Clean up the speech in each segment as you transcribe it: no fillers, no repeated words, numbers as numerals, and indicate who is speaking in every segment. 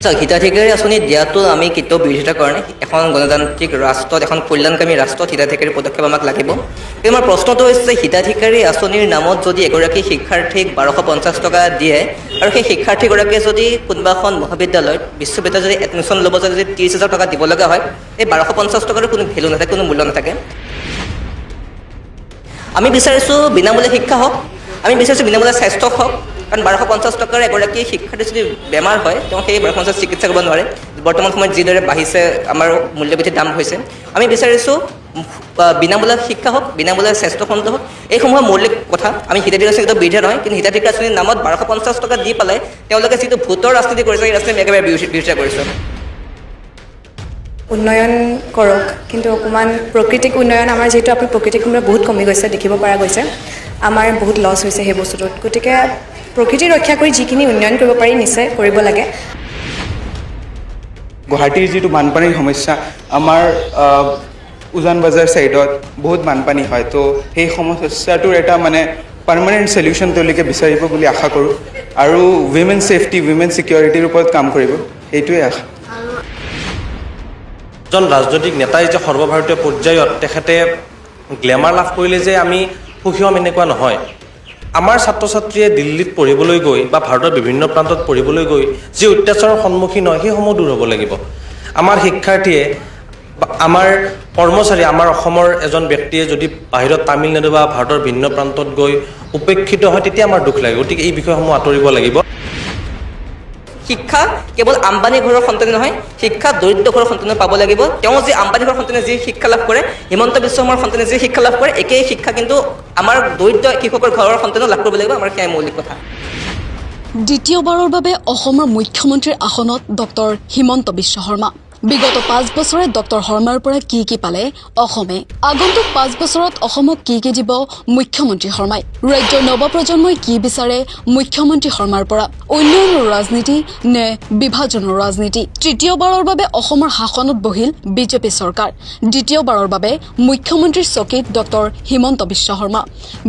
Speaker 1: হিতাধিকাৰী আঁচনি দিয়াটো আমি কেতিয়াও বিৰোধিতা কৰা নাই। এখন গণতান্ত্ৰিক ৰাষ্ট্ৰত, এখন কল্যাণকামী ৰাষ্ট্ৰত হিতাধিকাৰী পদক্ষেপ আমাক লাগিব। কিন্তু আমাৰ প্ৰশ্নটো হৈছে হিতাধিকাৰী আঁচনিৰ নামত যদি এগৰাকী শিক্ষাৰ্থীক 1250 টকা দিয়ে আৰু সেই শিক্ষাৰ্থীগৰাকীয়ে যদি কোনোবা এখন মহাবিদ্যালয়ত বিশ্ববিদ্যালয়ত যদি এডমিশ্যন ল'ব যায় যদি 30,000 টকা দিব লগা হয়, এই 1250 টকাৰ কোনো ভেলু নাথাকে, কোনো মূল্য নাথাকে। আমি বিচাৰিছোঁ বিনামূলীয়া শিক্ষা হওক, আমি বিচাৰিছোঁ বিনামূলীয়া স্বাস্থ্য হওক, কাৰণ 1250 টকাৰ এগৰাকী শিক্ষাৰ্থী যদি বেমাৰ হয় তেওঁ সেই 1250 চিকিৎসা কৰিব নোৱাৰে। বৰ্তমান সময়ত যিদৰে বাঢ়িছে আমাৰ মূল্যবৃদ্ধিৰ দাম হৈছে, আমি বিচাৰিছোঁ বিনামূলীয়া শিক্ষা হওক, বিনামূলীয়া স্বাস্থ্যখণ্ড হওক, এইসমূহ মৌলিক কথা। আমি হিতাধিকাৰী আঁচনিটো বিৰোধিতা নহয়, কিন্তু হিতাধিকাৰী আঁচনিৰ নামত 1250 টকা দি পেলাই তেওঁলোকে যিটো ভোটৰ ৰাজনীতি কৰিছে সেই ৰাজনীতি আমি একেবাৰে বিৰোধিতা কৰিছোঁ।
Speaker 2: উন্নয়ন কৰক, কিন্তু অকণমান প্ৰকৃতিক উন্নয়ন আমাৰ যিহেতু আপুনি প্ৰকৃতিক উন্নয়ন বহুত কমি গৈছে, দেখিব পৰা গৈছে, আমাৰ বহুত লছ হৈছে সেই বস্তুটোত। গতিকে প্ৰকৃতি ৰক্ষা কৰি যিখিনি উন্নয়ন কৰিব পাৰি নিশ্চয় কৰিব লাগে।
Speaker 3: গুৱাহাটীৰ যিটো বানপানীৰ সমস্যা, আমাৰ উজান বজাৰ ছাইডত বহুত বানপানী হয়, তো সেই সমস্যাটোৰ এটা পাৰ্মানেণ্ট চলিউশ্যন তেওঁলোকে বিচাৰিব বুলি আশা কৰোঁ। আৰু উইমেন ছেফটি, উইমেন ছিকিউৰিটিৰ ওপৰত কাম কৰিব, সেইটোৱে আশা।
Speaker 4: এজন ৰাজনৈতিক নেতাই যে সৰ্বভাৰতীয় পৰ্যায়ত তেখেতে গ্লেমাৰ লাভ কৰিলে যে আমি সুখী হ'ম এনেকুৱা নহয়। আমাৰ ছাত্ৰ ছাত্ৰীয়ে দিল্লীত পঢ়িবলৈ গৈ বা ভাৰতৰ বিভিন্ন প্ৰান্তত পঢ়িবলৈ গৈ যি অত্যাচাৰৰ সন্মুখীন হয় সেইসমূহ দূৰ হ'ব লাগিব। আমাৰ শিক্ষাৰ্থীয়ে, আমাৰ কৰ্মচাৰী, আমাৰ অসমৰ এজন ব্যক্তিয়ে যদি বাহিৰত তামিলনাডু বা ভাৰতৰ ভিন্ন প্ৰান্তত গৈ উপেক্ষিত হয় তেতিয়া আমাৰ দুখ লাগে। গতিকে এই বিষয়সমূহ আঁতৰিব লাগিব।
Speaker 1: শিক্ষা কেৱল আম্বানী ঘৰৰ সন্তানে নহয়, শিক্ষা দৰিদ্ৰ ঘৰৰ সন্তানে পাব লাগিব। তেওঁ যি আম্বানী ঘৰৰ সন্তানে যি শিক্ষা লাভ কৰে, হিমন্ত বিশ্ব শৰ্মাৰ সন্তানে যি শিক্ষা লাভ কৰে, একেই শিক্ষা কিন্তু আমাৰ দৰিদ্ৰ কৃষকৰ ঘৰৰ সন্তানেও লাভ কৰিব লাগিব। আমাৰ সেয়াই মৌলিক কথা।
Speaker 5: দ্বিতীয়বাৰৰ বাবে অসমৰ মুখ্যমন্ত্ৰীৰ আসনত ডক্টৰ হিমন্ত বিশ্ব শৰ্মা। বিগত 5 বছৰে ডক্টৰ শৰ্মাৰ পৰা কি পালে অসমে? আগন্তুক 5 বছৰত অসমক কি দিব মুখ্যমন্ত্ৰী শৰ্মাই? ৰাজ্যৰ নৱপ্ৰজন্মই কি বিচাৰে মুখ্যমন্ত্ৰী শৰ্মাৰ পৰা? উন্নয়নৰ ৰাজনীতি নে বিভাজনৰ ৰাজনীতি? তৃতীয়বাৰৰ বাবে অসমৰ শাসনত বহিল বিজেপি চৰকাৰ। দ্বিতীয়বাৰৰ বাবে মুখ্যমন্ত্ৰীৰ চকীত ডক্টৰ হিমন্ত বিশ্ব শৰ্মা।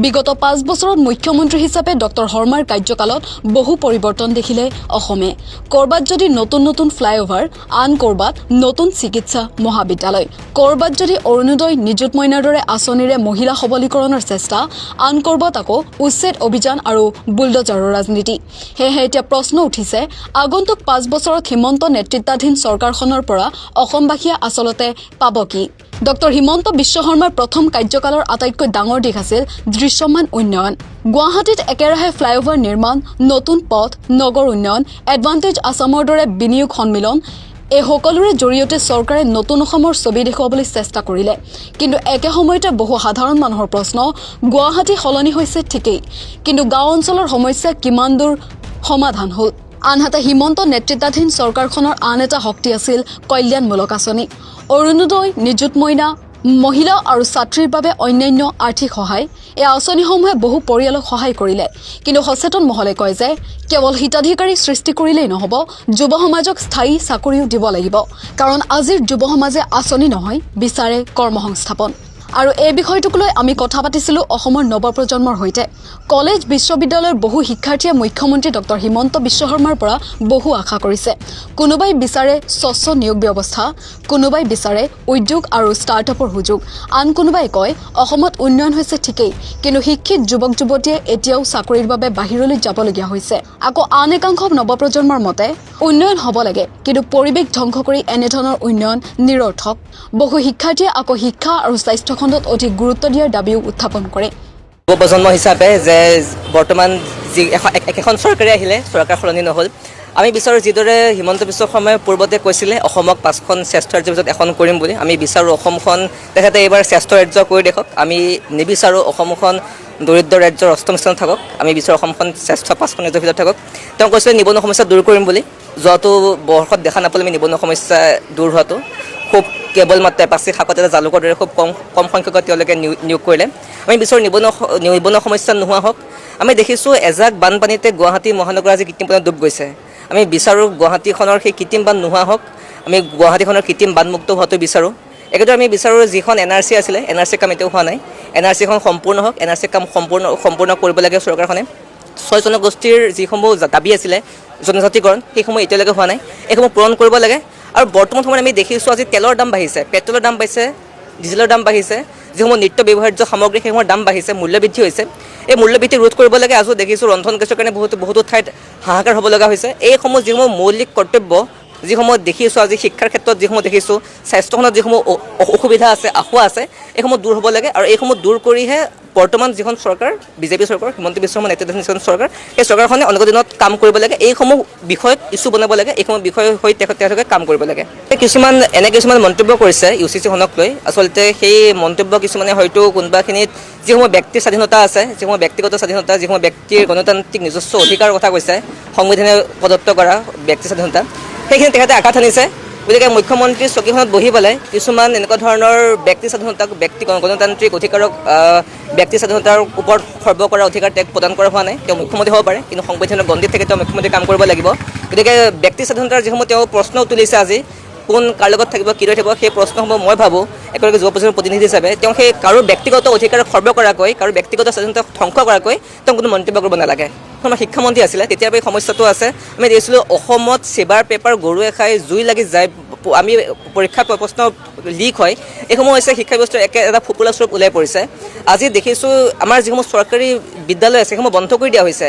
Speaker 5: বিগত 5 বছৰত মুখ্যমন্ত্ৰী হিচাপে ডক্টৰ শৰ্মাৰ কাৰ্যকালত বহু পৰিৱৰ্তন দেখিলে অসমে। কৰবাত যদি নতুন ফ্লাইঅভাৰ, আন কৰবাত নতুন চিকিৎসা মহাবিদ্যালয়, কৰবাত যদি অৰুণোদয়, নিযুত মইনাৰ দৰে আঁচনিৰে মহিলা সবলীকৰণৰ চেষ্টা, আন কৰবাত আকৌ উচ্ছেদ অভিযান আৰু বুলডজাৰৰ ৰাজনীতি। সেয়েহে এতিয়া প্ৰশ্ন উঠিছে, আগন্তুক 5 বছৰত হিমন্ত নেতৃত্বাধীন চৰকাৰখনৰ পৰা অসমবাসীয়ে আচলতে পাব কি? ডক্টৰ হিমন্ত বিশ্ব শৰ্মাৰ প্ৰথম কাৰ্যকালৰ আটাইতকৈ ডাঙৰ দিশ আছিল দৃশ্যমান উন্নয়ন। গুৱাহাটীত একেৰাহে ফ্লাইঅভাৰ নিৰ্মাণ, নতুন পথ, নগৰ উন্নয়ন, এডভান্টেজ আছামৰ দৰে বিনিয়োগ সন্মিলন, এই সকলোৰে জৰিয়তে চৰকাৰে নতুন অসমৰ ছবি দেখুৱাবলৈ চেষ্টা কৰিলে। কিন্তু একে সময়তে বহু সাধাৰণ মানুহৰ প্ৰশ্ন, গুৱাহাটী সলনি হৈছে ঠিকেই, কিন্তু গাঁও অঞ্চলৰ সমস্যা কিমান দূৰ সমাধান হ'ল? আনহাতে হিমন্ত নেতৃত্বাধীন চৰকাৰখনৰ আন এটা শক্তি আছিল কল্যাণমূলক আঁচনি। অৰুণোদয়, নিযুত মইনা, মহিলা আৰু ছাত্ৰীৰ বাবে অন্যান্য আৰ্থিক সহায়, এই আঁচনিসমূহে বহু পৰিয়ালক সহায় কৰিলে। কিন্তু সচেতন মহলে কয় যে কেৱল হিতাধিকাৰী সৃষ্টি কৰিলেই নহ'ব, যুৱ সমাজক স্থায়ী চাকৰিও দিব লাগিব। কাৰণ আজিৰ যুৱ সমাজে আঁচনি নহয়, বিচাৰে কৰ্মসংস্থাপন। আৰু এই বিষয়টোক লৈ আমি কথা পাতিছিলোঁ অসমৰ নৱপ্ৰজন্মৰ সৈতে। কলেজ, বিশ্ববিদ্যালয়ৰ বহু শিক্ষাৰ্থীয়ে মুখ্যমন্ত্ৰী ডক্টৰ হিমন্ত বিশ্ব শৰ্মাৰ পৰা বহু আশা কৰিছে। কোনোবাই বিচাৰে স্বচ্ছ নিয়োগ ব্যৱস্থা, কোনোবাই বিচাৰে উদ্যোগ আৰু ষ্টাৰ্টআপৰ সুযোগ, আন কোনোবাই কয় অসমত উন্নয়ন হৈছে ঠিকেই, কিন্তু শিক্ষিত যুৱক যুৱতীয়ে এতিয়াও চাকৰিৰ বাবে বাহিৰলৈ যাবলগীয়া হৈছে। আকৌ আন একাংশ নৱপ্ৰজন্মৰ মতে উন্নয়ন হ'ব লাগে, কিন্তু পৰিৱেশ ধ্বংস কৰি এনেধৰণৰ উন্নয়ন নিৰৰ্থক। বহু শিক্ষাৰ্থীয়ে আকৌ শিক্ষা আৰু স্বাস্থ্য খণ্ডত অধিক গুৰুত্ব দিয়াৰ দাবীও উত্থাপন কৰে।
Speaker 1: যুৱপ্ৰজন্ম হিচাপে যে বৰ্তমান যি একেখন চৰকাৰে আহিলে, চৰকাৰ সলনি নহ'ল। আমি বিচাৰোঁ যিদৰে হিমন্ত বিশ্ব শৰ্মাই পূৰ্বতে কৈছিলে অসমক 5খন শ্ৰেষ্ঠ ৰাজ্যৰ ভিতৰত এখন কৰিম বুলি, আমি বিচাৰোঁ অসমখন তেখেতে এইবাৰ শ্ৰেষ্ঠ ৰাজ্য কৰি দেখক। আমি নিবিচাৰোঁ অসমখন দৰিদ্ৰ ৰাজ্যৰ 8ম স্থানত থাকক, আমি বিচাৰোঁ অসমখন শ্ৰেষ্ঠ 5খন ৰাজ্যৰ ভিতৰত থাকক। তেওঁ কৈছিলে নিবনুৱা সমস্যা দূৰ কৰিম বুলি। যোৱাটো বৰ্ষত দেখা নাপালোঁ আমি নিবনুৱা সমস্যা দূৰ হোৱাটো। খুব কেৱল মাত্ৰ এপাচি শাকত এটা জালুকৰ দৰে খুব কম সংখ্যকত তেওঁলোকে নিয়োগ কৰিলে। আমি বিচাৰোঁ নিবনুৱা সমস্যা নোহোৱা হওক। আমি দেখিছোঁ এজাক বানপানীতে গুৱাহাটী মহানগৰ আজি কৃত্ৰিম বানত ডুব গৈছে। আমি বিচাৰোঁ গুৱাহাটীখনৰ সেই কৃত্ৰিম বান নোহোৱা হওক, আমি গুৱাহাটীখনৰ কৃত্ৰিম বানমুক্ত হোৱাটো বিচাৰোঁ। একেদৰে আমি বিচাৰোঁ যিখন NRC আছিলে, NRC কাম এতিয়াও হোৱা নাই, NRCখন সম্পূৰ্ণ হওক। NRC কাম সম্পূৰ্ণ কৰিব লাগে চৰকাৰখনে। 6 জনগোষ্ঠীৰ যিসমূহ দাবী আছিলে জনজাতিকৰণ সেইসমূহ এতিয়ালৈকে হোৱা নাই, এইসমূহ পূৰণ কৰিব লাগে। আৰু বৰ্তমান সময়ত আমি দেখিছোঁ আজি তেলৰ দাম বাঢ়িছে, পেট্ৰলৰ দাম বাঢ়িছে, ডিজেলৰ দাম বাঢ়িছে, যিসমূহ নিত্য ব্যৱহাৰ্য সামগ্ৰী সেইসমূহৰ দাম বাঢ়িছে, মূল্যবৃদ্ধি হৈছে। এই মূল্যবৃদ্ধি ৰোধ কৰিব লাগে। আজি দেখিছোঁ ৰন্ধন গেছৰ কাৰণে বহুতো ঠাইত হাহাকাৰ হ'ব লগা হৈছে। এইসমূহ যিসমূহ মৌলিক কৰ্তব্য, যিসমূহ দেখিছোঁ আজি শিক্ষাৰ ক্ষেত্ৰত যিসমূহ দেখিছোঁ, স্বাস্থ্যখনত যিসমূহ অসুবিধা আছে, আসোঁৱাহ আছে, এইসমূহ দূৰ হ'ব লাগে। আৰু এইসমূহ দূৰ কৰিহে বৰ্তমান যিখন চৰকাৰ, বিজেপি চৰকাৰ, হিমন্ত বিশ্ব শৰ্মা নেতৃত্বাধীন যিখন চৰকাৰ, সেই চৰকাৰখনে অনাগত দিনত কাম কৰিব লাগে। এইসমূহ বিষয়ত ইছ্যু বনাব লাগে, এইসমূহ বিষয়ৰ সৈতে তেওঁলোকে কাম কৰিব লাগে। কিছুমান মন্তব্য কৰিছে UCC-খনক লৈ। আচলতে সেই মন্তব্য কিছুমানে হয়তো কোনোবাখিনিত যিসমূহ ব্যক্তিৰ স্বাধীনতা আছে, যিসমূহ ব্যক্তিগত স্বাধীনতা, যিসমূহ ব্যক্তিৰ গণতান্ত্ৰিক নিজস্ব অধিকাৰৰ কথা কৈছে, সংবিধানে প্ৰদত্ত কৰা ব্যক্তি স্বাধীনতা, সেইখিনি তেখেতে আঘাত আনিছে। গতিকে মুখ্যমন্ত্ৰীৰ চকীখনত বহি পেলাই কিছুমান এনেকুৱা ধৰণৰ ব্যক্তি স্বাধীনতাক, গণতান্ত্ৰিক অধিকাৰক, ব্যক্তি স্বাধীনতাৰ ওপৰত খৰ্ব কৰা অধিকাৰ তেওঁক প্ৰদান কৰা হোৱা নাই। তেওঁ মুখ্যমন্ত্ৰী হ'ব পাৰে, কিন্তু সংবিধানৰ গণ্ডিত থাকে তেওঁ মুখ্যমন্ত্ৰী কাম কৰিব লাগিব। গতিকে ব্যক্তি স্বাধীনতাৰ যিসমূহ তেওঁ প্ৰশ্ন তুলিছে আজি, কোন কাৰ লগত থাকিব, কিদৰে থাকিব, সেই প্ৰশ্নসমূহ মই ভাবোঁ এগৰাকী যুৱ প্ৰজন্মৰ প্ৰতিনিধি হিচাপে তেওঁ সেই কাৰো ব্যক্তিগত অধিকাৰ খৰ্ব কৰাকৈ, কাৰো ব্যক্তিগত স্বাধীনতা ধ্বংস কৰাকৈ তেওঁ কোনো মন্তব্য কৰিব নালাগে। আমাৰ শিক্ষামন্ত্ৰী আছিলে, তেতিয়াৰ পৰা এই সমস্যাটো আছে। আমি দেখিছিলোঁ অসমত চেবাৰ পেপাৰ গৰুৱে খাই জুই লাগি যায়, আমি পৰীক্ষা প্ৰশ্ন লিক হয়, এইসমূহ হৈছে শিক্ষা ব্যৱস্থাৰ এটা ফোপোলা স্বৰূপ ওলাই পৰিছে। আজি দেখিছোঁ আমাৰ যিসমূহ চৰকাৰী বিদ্যালয় আছে সেইসমূহ বন্ধ কৰি দিয়া হৈছে।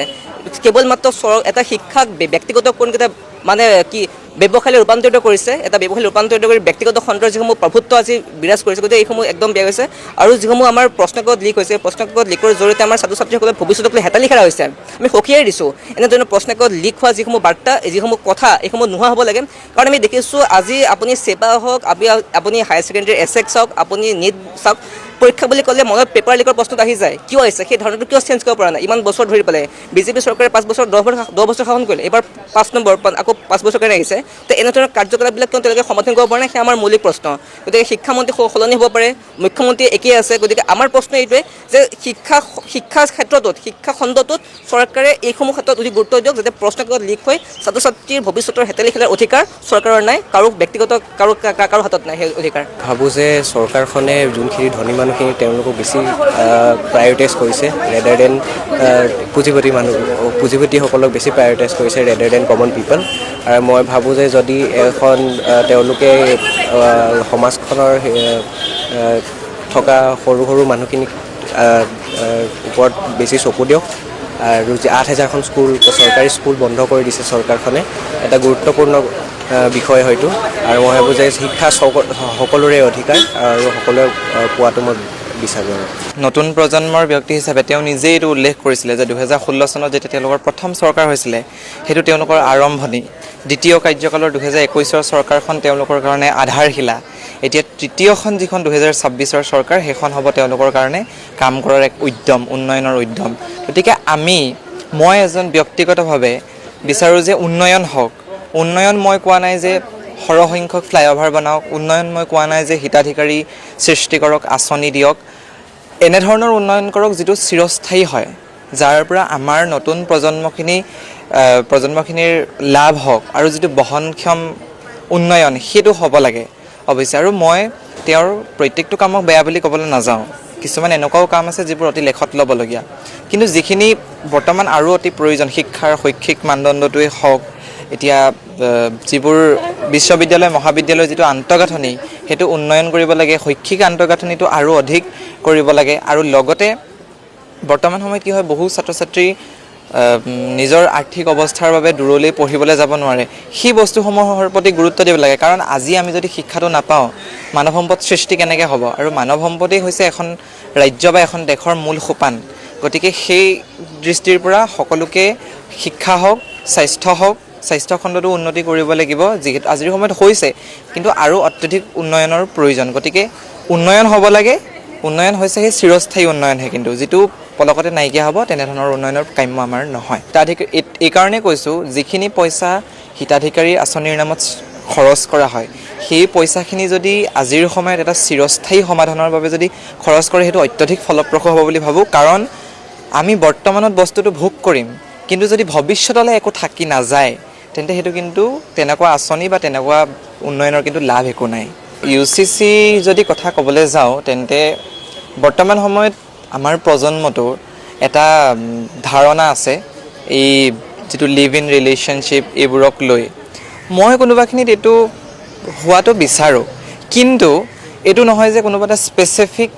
Speaker 1: কেৱল মাত্ৰ এটা শিক্ষাক ব্যক্তিগত কোনকেইটা মানে কি ব্যৱসায়লৈ ৰূপান্তৰিত কৰিছে, এটা ব্যৱসায়লৈ ৰূপান্তৰিত কৰি ব্যক্তিগত খণ্ডৰ যিসমূহ প্ৰভুত্ব আজি বিৰাজ কৰিছে, গতিকে এইসমূহ একদম বেয়া হৈছে। আৰু যিসমূহ আমাৰ প্ৰশ্নকাকত লিক হৈছে, প্ৰশ্নকাকত লিকৰ জৰিয়তে আমাৰ ছাত্ৰ ছাত্ৰীসকলে ভৱিষ্যতক লৈ হেতালি খেলা হৈছে। আমি সকীয়াই দিছোঁ এনেধৰণৰ প্ৰশ্নকাকত লিক হোৱা যিসমূহ বাৰ্তা, যিসমূহ কথা, এইসমূহ নোহোৱা হ'ব লাগে। কাৰণ আমি দেখিছোঁ আজি আপুনি চেবা হওক, আপুনি হায়াৰ ছেকেণ্ডেৰী এছেক চাওক, আপুনি নিট চাওক, পৰীক্ষা বুলি ক'লে মনত পেপাৰ লিকৰ প্ৰশ্নত আহি যায়। কিয় আহিছে সেই ধাৰণাটো কিয় চেঞ্জ কৰিব পৰা নাই ইমান বছৰ ধৰি পেলাই? বিজেপি চৰকাৰে 5 বছৰ 10 বছৰ শাসন কৰিলে, এইবাৰ 5 নম্বৰ আকৌ 5 বছৰ কাৰণে আহিছে। তো এনেধৰণৰ কাৰ্যকলাপবিলাক কিয় তেওঁলোকে সমৰ্থন কৰিব পৰা নাই, সেয়া আমাৰ মৌলিক প্ৰশ্ন। গতিকে শিক্ষামন্ত্ৰী সলনি হ'ব পাৰে, মুখ্যমন্ত্ৰী একেই আছে। গতিকে আমাৰ প্ৰশ্ন এইটোৱে যে শিক্ষা ক্ষেত্ৰটোত, শিক্ষা খণ্ডটোত চৰকাৰে এইসমূহ ক্ষেত্ৰত অধিক গুৰুত্ব দিয়ক, যাতে প্ৰশ্নকাকত লিক হৈ ছাত্ৰ ছাত্ৰীৰ ভৱিষ্যতৰ হেতালি খেলাৰ অধিকাৰ চৰকাৰৰ নাই, কাৰো ব্যক্তিগত কাৰো হাতত নাই সেই অধিকাৰ।
Speaker 6: ভাবোঁ যে চৰকাৰখনে যোনখিনি ধনী মানুহখিনি তেওঁলোকক বেছি প্ৰায়ৰিটাইজ কৰিছে ৰেডাৰ দেন পুঁজিপতিসকলক বেছি প্ৰায়ৰিটাইজ কৰিছে ৰেডাৰ দেন কমন পিপল। আৰু মই ভাবোঁ যে যদি তেওঁলোকে সমাজখনৰ থকা সৰু সৰু মানুহখিনিক ওপৰত বেছি চকু দিয়ক। আৰু 8,000খন চৰকাৰী স্কুল বন্ধ কৰি দিছে চৰকাৰখনে, এটা গুৰুত্বপূৰ্ণ বিষয় হয়তো। আৰু মই ভাবোঁ যে শিক্ষা সকলোৰে অধিকাৰ আৰু সকলোৱে পোৱাটো মই বিচাৰোঁ।
Speaker 7: নতুন প্ৰজন্মৰ ব্যক্তি হিচাপে তেওঁ নিজেই এইটো উল্লেখ কৰিছিলে যে 2016 চনত যেতিয়া তেওঁলোকৰ প্ৰথম চৰকাৰ হৈছিলে সেইটো তেওঁলোকৰ আৰম্ভণি। দ্বিতীয় কাৰ্যকালৰ 2021 চৰকাৰখন তেওঁলোকৰ কাৰণে আধাৰশিলা। এতিয়া তৃতীয়খন যিখন 2026 চৰকাৰ, সেইখন হ'ব তেওঁলোকৰ কাৰণে কাম কৰাৰ এক উদ্যম, উন্নয়নৰ উদ্যম। গতিকে মই এজন ব্যক্তিগতভাৱে বিচাৰোঁ যে উন্নয়ন হওক। উন্নয়ন মই কোৱা নাই যে সৰহসংখ্যক ফ্লাইঅভাৰ বনাওক, উন্নয়ন মই কোৱা নাই যে হিতাধিকাৰী সৃষ্টি কৰক, আঁচনি দিয়ক। এনেধৰণৰ উন্নয়ন কৰক যিটো চিৰস্থায়ী হয়, যাৰ পৰা আমাৰ নতুন প্ৰজন্মখিনিৰ লাভ হওক, আৰু যিটো বহনক্ষম উন্নয়ন সেইটো হ'ব লাগে অৱশ্যে। আৰু মই তেওঁৰ প্ৰত্যেকটো কামক বেয়া বুলি ক'বলৈ নাযাওঁ, কিছুমান এনেকুৱাও কাম আছে যিবোৰ অতি লেখত ল'বলগীয়া, কিন্তু যিখিনি বৰ্তমান আৰু অতি প্ৰয়োজন, শিক্ষাৰ শৈক্ষিক মানদণ্ডটোৱেই হওক, এতিয়া যিবোৰ বিশ্ববিদ্যালয় মহাবিদ্যালয়ৰ যিটো আন্তঃগাঁথনি সেইটো উন্নয়ন কৰিব লাগে, শৈক্ষিক আন্তঃগাঁথনিটো আৰু অধিক কৰিব লাগে। আৰু লগতে বৰ্তমান সময়ত কি হয়, বহু ছাত্ৰ ছাত্ৰী নিজৰ আৰ্থিক অৱস্থাৰ বাবে দূৰলৈ পঢ়িবলৈ যাব নোৱাৰে, সেই বস্তুসমূহৰ প্ৰতি গুৰুত্ব দিব লাগে। কাৰণ আজি আমি যদি শিক্ষাটো নাপাওঁ, মানৱ সম্পদ সৃষ্টি কেনেকৈ হ'ব? আৰু মানৱ সম্পদেই হৈছে এখন ৰাজ্য বা এখন দেশৰ মূল সোপান। গতিকে সেই দৃষ্টিৰ পৰা সকলোকে শিক্ষা হওক, স্বাস্থ্য খণ্ডটো উন্নতি কৰিব লাগিব, যিহেতু আজিৰ সময়ত হৈছে, কিন্তু আৰু অত্যধিক উন্নয়নৰ প্ৰয়োজন। গতিকে উন্নয়ন হ'ব লাগে। উন্নয়ন হৈছে সেই চিৰস্থায়ী উন্নয়নহে, কিন্তু যিটো পলকতে নাইকিয়া হ'ব তেনেধৰণৰ উন্নয়নৰ কাম্য আমাৰ নহয়। এইকাৰণে কৈছোঁ, যিখিনি পইচা হিতাধিকাৰী আঁচনিৰ নামত খৰচ কৰা হয়, সেই পইচাখিনি যদি আজিৰ সময়ত এটা চিৰস্থায়ী সমাধানৰ বাবে যদি খৰচ কৰে, সেইটো অত্যধিক ফলপ্ৰসূ হ'ব বুলি ভাবোঁ। কাৰণ আমি বৰ্তমানত বস্তুটো ভোগ কৰিম, কিন্তু যদি ভৱিষ্যতলৈ একো থাকি নাযায়, তেন্তে সেইটো কিন্তু তেনেকুৱা আঁচনি বা তেনেকুৱা উন্নয়নৰ কিন্তু লাভ একো নাই। UCC যদি কথা ক'বলৈ যাওঁ, তেন্তে বৰ্তমান সময়ত আমাৰ প্ৰজন্মটোৰ এটা ধাৰণা আছে, এই যিটো লিভ ইন ৰিলেশ্যনশ্বিপ এইবোৰক লৈ মই কোনোবাখিনিত এইটো হোৱাটো বিচাৰোঁ, কিন্তু এইটো নহয় যে কোনোবা এটা স্পেচিফিক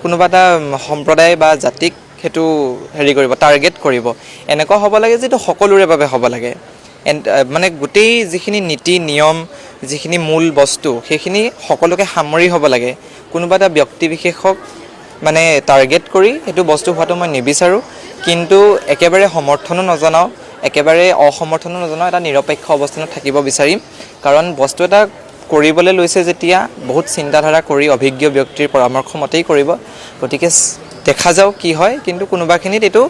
Speaker 7: কোনোবা এটা সম্প্ৰদায় বা জাতিক সেইটো হেৰি কৰিব, টাৰ্গেট কৰিব। এনেকুৱা হ'ব লাগে যিটো সকলোৰে বাবে হ'ব লাগে। মানে গোটেই যিখিনি নীতি নিয়ম, যিখিনি মূল বস্তু, সেইখিনি সকলোকে সামৰি হ'ব লাগে। কোনোবা এটা ব্যক্তিবিশেষক মানে টাৰ্গেট কৰি সেইটো বস্তু হোৱাটো মই নিবিচাৰোঁ, কিন্তু একেবাৰে সমৰ্থনো নজনাওঁ, একেবাৰে অসমৰ্থনো নজনাওঁ, এটা নিৰপেক্ষ অৱস্থানত থাকিব বিচাৰিম। কাৰণ বস্তু এটা কৰিবলৈ লৈছে যেতিয়া বহুত চিন্তাধাৰা কৰি অভিজ্ঞ ব্যক্তিৰ পৰামৰ্শ মতেই কৰিব। গতিকে দেখা যাওক কি হয়, কিন্তু কোনোবাখিনিত এইটো